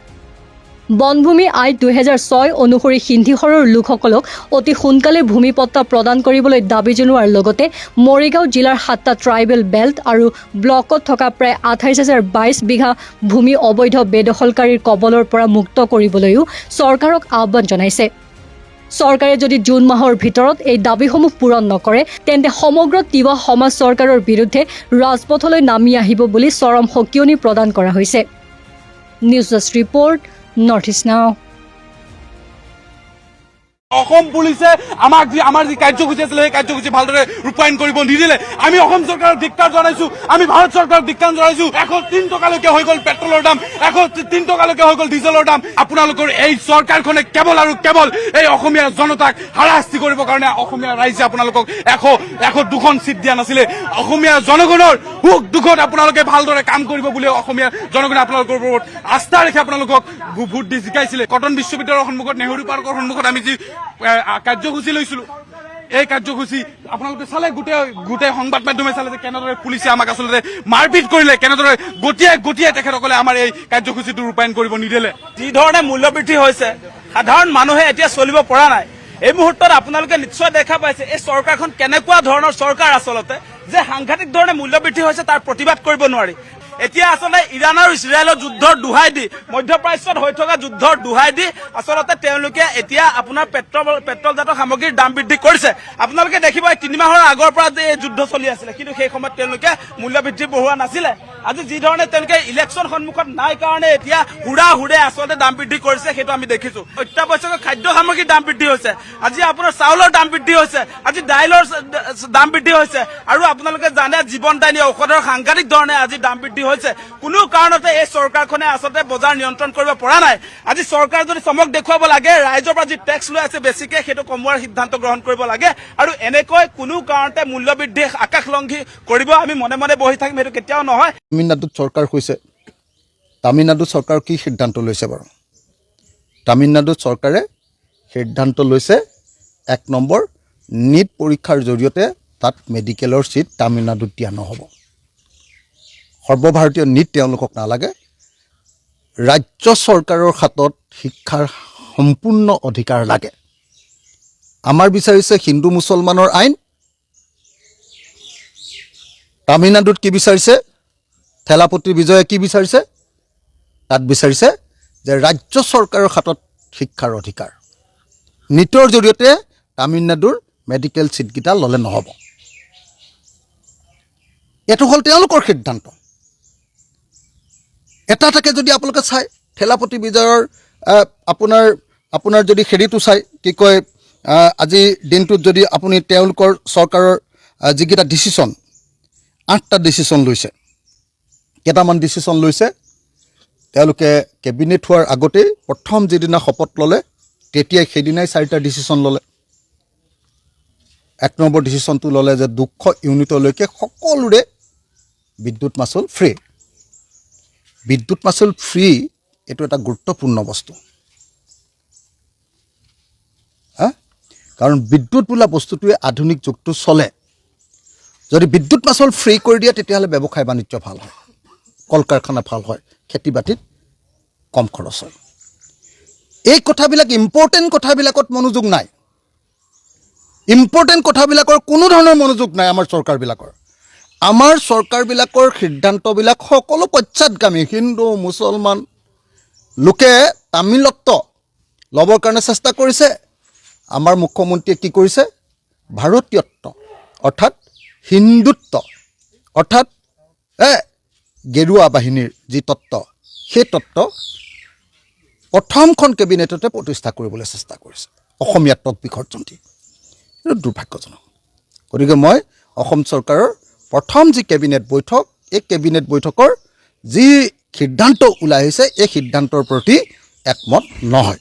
Speaker 5: বনভূমি আইন 2006 অনুসৰি সিন্ধিখৰৰ লোকসকলক অতি সোনকালে ভূমিপট্টা প্ৰদান কৰিবলৈ দাবী জনোৱাৰ লগতে মৰিগাঁও জিলাৰ 7টা ট্ৰাইবেল বেল্ট আৰু ব্লকত থকা প্ৰায় 28,022 বিঘা ভূমি অবৈধ বেদখলকাৰীৰ কবলৰ পৰা মুক্ত কৰিবলৈও চৰকাৰক আহ্বান জনাইছে। চৰকাৰে যদি জুন মাহৰ ভিতৰত এই দাবীসমূহ পূৰণ নকৰে তেন্তে সমগ্ৰ তিৱা সমাজ চৰকাৰৰ বিৰুদ্ধে ৰাজপথলৈ নামি আহিব বুলি চৰম সকিয়নি প্ৰদান কৰা হৈছে। News desk report, north east নাও।
Speaker 11: অসম পুলিচে আমাৰ যি কাৰ্যসূচী আছিলে সেই কাৰ্যসূচী ভালদৰে ৰূপায়ণ কৰিব নিদিলে। আমি অসম চৰকাৰক ধিক্কাৰ জনাইছো, আমি ভাৰত চৰকাৰক ধিক্কাৰ জনাইছো। 103 টকালৈকে হৈ গ'ল পেট্ৰলৰ দাম, 103 টকালৈকে হৈ গ'ল ডিজেলৰ দাম। আপোনালোকৰ এই চৰকাৰখনে কেৱল আৰু কেৱল এই অসমীয়া জনতাক হাৰাশাস্তি কৰিবৰ কাৰণে অসমীয়া ৰাইজে আপোনালোকক 102খন চিট দিয়া নাছিলে। অসমীয়া জনগণৰ সুখ দুখত আপোনালোকে ভালদৰে কাম কৰিব বুলি অসমীয়া জনগণে আপোনালোকৰ ওপৰত আস্থা ৰাখি আপোনালোকক ভোট দি জিকাইছিলে। কটন বিশ্ববিদ্যালয়ৰ সন্মুখত, নেহৰু পাৰ্কৰ সন্মুখত আমি যি কাৰ্যসূচী লৈছিলো, এই কাৰ্যসূচী আপোনালোকে চালে, গোটেই সংবাদ মাধ্যমে চালে যে কেনেদৰে পুলিচে আমাক আচলতে মাৰপিট কৰিলে, কেনেদৰে গতিয়াই তেখেতসকলে আমাৰ এই কাৰ্যসূচীটো ৰূপায়ণ কৰিব নিদিলে।
Speaker 12: যি ধৰণে মূল্যবৃদ্ধি হৈছে সাধাৰণ মানুহে এতিয়া চলিব পৰা নাই। এই মুহূৰ্তত আপোনালোকে নিশ্চয় দেখা পাইছে এই চৰকাৰখন কেনেকুৱা ধৰণৰ চৰকাৰ আচলতে, যে সাংঘাতিক ধৰণে মূল্যবৃদ্ধি হৈছে তাৰ প্ৰতিবাদ কৰিব নোৱাৰি। এতিয়া আচলতে ইৰাণ আৰু ইজৰাইলৰ যুদ্ধৰ দোহাই দি, মধ্যপ্ৰাচ্যত হৈ থকা যুদ্ধৰ দোহাই দি আচলতে তেওঁলোকে এতিয়া আপোনাৰ পেট্ৰলজাত সামগ্ৰীৰ দাম বৃদ্ধি কৰিছে। আপোনালোকে দেখিব 3 মাহৰ আগৰ পৰা যে এই যুদ্ধ চলি আছিলে, কিন্তু সেই সময়ত তেওঁলোকে মূল্যবৃদ্ধি বঢ়োৱা নাছিলে। আজি যি ধৰণে তেওঁলোকে ইলেকশ্যন সন্মুখত নাই কাৰণে এতিয়া হুৰে আচলতে দাম বৃদ্ধি কৰিছে, সেইটো আমি দেখিছো। অত্যাৱশ্যকীয় খাদ্য সামগ্ৰীৰ দাম বৃদ্ধি হৈছে, আজি আপোনাৰ চাউলৰ দাম বৃদ্ধি হৈছে, আজি দাইলৰ দাম বৃদ্ধি হৈছে, আৰু আপোনালোকে জানে জীৱনদায়িনী ঔষধৰ সাংঘাতিক ধৰণে আজি দাম বৃদ্ধি হৈছে। কোনো কাৰণতে এই চৰকাৰখনে আচলতে বজাৰ নিয়ন্ত্ৰণ কৰিব পৰা নাই। আজি চৰকাৰ যদি চমক দেখুৱাব লাগে, ৰাইজৰ পৰা যি টেক্স লৈ আছে বেছিকে, সেইটো কমোৱাৰ সিদ্ধান্ত গ্ৰহণ কৰিব লাগে। আৰু এনেকৈ কোনো কাৰণতে মূল্যবৃদ্ধি আকাশলংঘী কৰিব আমি মনে মনে বহি থাকিম, সেইটো কেতিয়াও নহয়।
Speaker 13: তামিলনাডুত চৰকাৰ হৈছে, তামিলনাডু চৰকাৰ কি সিদ্ধান্ত লৈছে বাৰু? তামিলনাডু চৰকাৰে সিদ্ধান্ত লৈছে 1 নম্বৰ, নীট পৰীক্ষাৰ জৰিয়তে তাত মেডিকেলৰ চিট তামিলনাডুত দিয়া নহ'ব। সৰ্বভাৰতীয় নীট তেওঁলোকক নালাগে। ৰাজ্য চৰকাৰৰ হাতত শিক্ষাৰ সম্পূৰ্ণ অধিকাৰ লাগে। আমাৰ বিচাৰিছে হিন্দু মুছলমানৰ আইন, তামিলনাডুত কি বিচাৰিছে? থেলাপতি বিজয়ে কি বিচাৰিছে তাত বিচাৰিছে যে ৰাজ্য চৰকাৰৰ হাতত শিক্ষাৰ অধিকাৰ নীটৰ জৰিয়তে তামিলনাডুৰ মেডিকেল ছিটকেইটা ল'লে নহ'ব এইটো হ'ল তেওঁলোকৰ সিদ্ধান্ত এটা থাকে যদি আপোনালোকে চাই থেলাপতি বিজয়ৰ আপোনাৰ যদি হেৰিটো চাই কি কয় আজি দিনটোত যদি আপুনি তেওঁলোকৰ চৰকাৰৰ যিকেইটা ডিচিশ্যন 8টা ডিচিশ্যন লৈছে কেইটামান ডিচিশ্যন লৈছে তেওঁলোকে কেবিনেট হোৱাৰ আগতেই প্ৰথম যিদিনা শপত ল'লে তেতিয়াই সেইদিনাই 4টা ডিচিশ্যন ল'লে 1 নম্বৰ ডিচিশ্যনটো ল'লে যে 200 ইউনিটলৈকে সকলোৰে বিদ্যুৎ মাচুল ফ্ৰী বিদ্যুৎ মাচুল ফ্ৰী এইটো এটা গুৰুত্বপূৰ্ণ বস্তু কাৰণ বিদ্যুৎ বোলা বস্তুটোৱে আধুনিক যুগটো চলে যদি বিদ্যুৎ মাচুল ফ্ৰী কৰি দিয়ে তেতিয়াহ'লে ব্যৱসায় বাণিজ্য ভাল হয় কল কাৰখানা ভাল হয় খেতি বাতিত কম খৰচ হয় এই কথাবিলাক ইম্পৰ্টেণ্ট কথাবিলাকত মনোযোগ নাই ইম্পৰ্টেণ্ট কথাবিলাকৰ কোনো ধৰণৰ মনোযোগ নাই আমাৰ চৰকাৰবিলাকৰ সিদ্ধান্তবিলাক সকলো পশ্চাদগামী হিন্দু মুছলমান লোকে তামিলত্ব ল'বৰ কাৰণে চেষ্টা কৰিছে আমাৰ মুখ্যমন্ত্ৰীয়ে কি কৰিছে ভাৰতীয়ত্ব অৰ্থাৎ হিন্দুত্ব অৰ্থাৎ গেৰুৱা বাহিনীৰ যি তত্ত্ব সেই তত্ত্ব প্ৰথমখন কেবিনেটতে প্ৰতিষ্ঠা কৰিবলৈ চেষ্টা কৰিছে অসমীয়াত্বক বিসৰ্জন দি এইটো দুৰ্ভাগ্যজনক গতিকে মই অসম চৰকাৰৰ প্ৰথম যি কেবিনেট বৈঠক এই কেবিনেট বৈঠকৰ যি সিদ্ধান্ত ওলাই আহিছে এই সিদ্ধান্তৰ প্ৰতি একমত নহয়